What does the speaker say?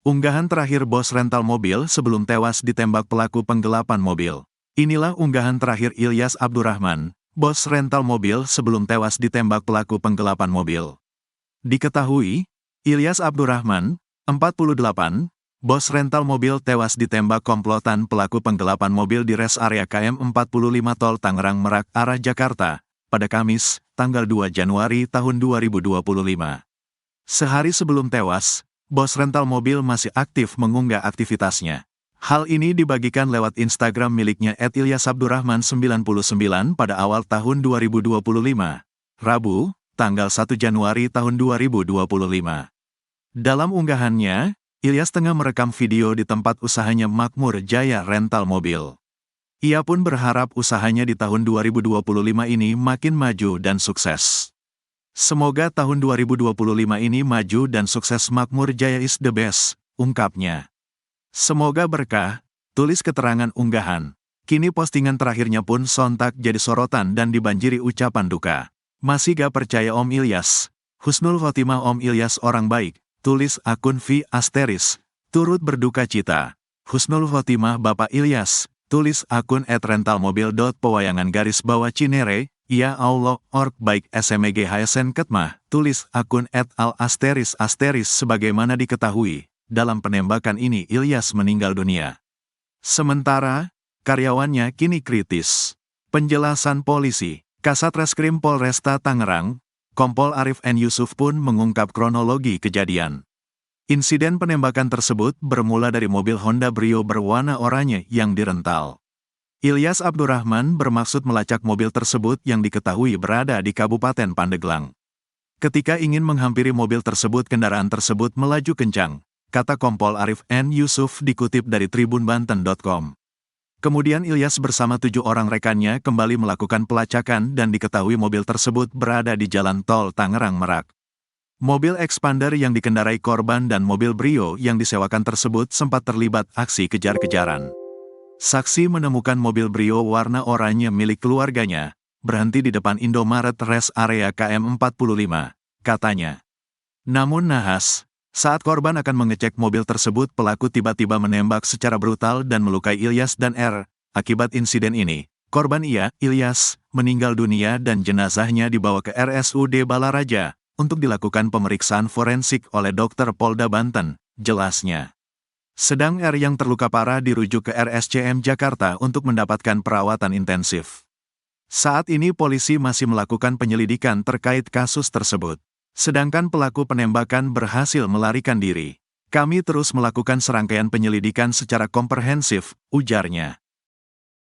Unggahan terakhir bos rental mobil sebelum tewas ditembak pelaku penggelapan mobil. Inilah unggahan terakhir Ilyas Abdurrahman, bos rental mobil sebelum tewas ditembak pelaku penggelapan mobil. Diketahui, Ilyas Abdurrahman, 48, bos rental mobil tewas ditembak komplotan pelaku penggelapan mobil di res area KM 45 Tol Tangerang Merak arah Jakarta, pada Kamis, tanggal 2 Januari tahun 2025. Sehari sebelum tewas, bos rental mobil masih aktif mengunggah aktivitasnya. Hal ini dibagikan lewat Instagram miliknya @ilyasabdurrahman99 pada awal tahun 2025, Rabu, tanggal 1 Januari tahun 2025. Dalam unggahannya, Ilyas tengah merekam video di tempat usahanya Makmur Jaya Rental Mobil. Ia pun berharap usahanya di tahun 2025 ini makin maju dan sukses. Semoga tahun 2025 ini maju dan sukses, Makmur Jaya is the best, ungkapnya. Semoga berkah, tulis keterangan unggahan. Kini postingan terakhirnya pun sontak jadi sorotan dan dibanjiri ucapan duka. Masih gak percaya Om Ilyas? Husnul khotimah Om Ilyas orang baik, tulis akun V*, turut berduka cita. Husnul khotimah Bapak Ilyas, tulis akun @rentalmobil.pewayangan_Cinere, ya Allah, org baik SMG HSN Ketmah, tulis akun @al*, sebagaimana diketahui, dalam penembakan ini Ilyas meninggal dunia. Sementara, karyawannya kini kritis. Penjelasan polisi, Kasat Reskrim Polresta Tangerang, Kompol Arif N. Yusuf pun mengungkap kronologi kejadian. Insiden penembakan tersebut bermula dari mobil Honda Brio berwarna oranye yang dirental. Ilyas Abdurrahman bermaksud melacak mobil tersebut yang diketahui berada di Kabupaten Pandeglang. Ketika ingin menghampiri mobil tersebut, kendaraan tersebut melaju kencang, kata Kompol Arif N. Yusuf dikutip dari tribunbanten.com. Kemudian Ilyas bersama 7 orang rekannya kembali melakukan pelacakan dan diketahui mobil tersebut berada di Jalan Tol Tangerang Merak. Mobil Expander yang dikendarai korban dan mobil Brio yang disewakan tersebut sempat terlibat aksi kejar-kejaran. Saksi menemukan mobil Brio warna oranye milik keluarganya, berhenti di depan Indomaret res area KM 45, katanya. Namun nahas, saat korban akan mengecek mobil tersebut, pelaku tiba-tiba menembak secara brutal dan melukai Ilyas dan R. Akibat insiden ini, korban Ilyas, meninggal dunia dan jenazahnya dibawa ke RSUD Balaraja untuk dilakukan pemeriksaan forensik oleh dokter Polda Banten, jelasnya. Sedang R yang terluka parah dirujuk ke RSCM Jakarta untuk mendapatkan perawatan intensif. Saat ini polisi masih melakukan penyelidikan terkait kasus tersebut. Sedangkan pelaku penembakan berhasil melarikan diri. Kami terus melakukan serangkaian penyelidikan secara komprehensif, ujarnya.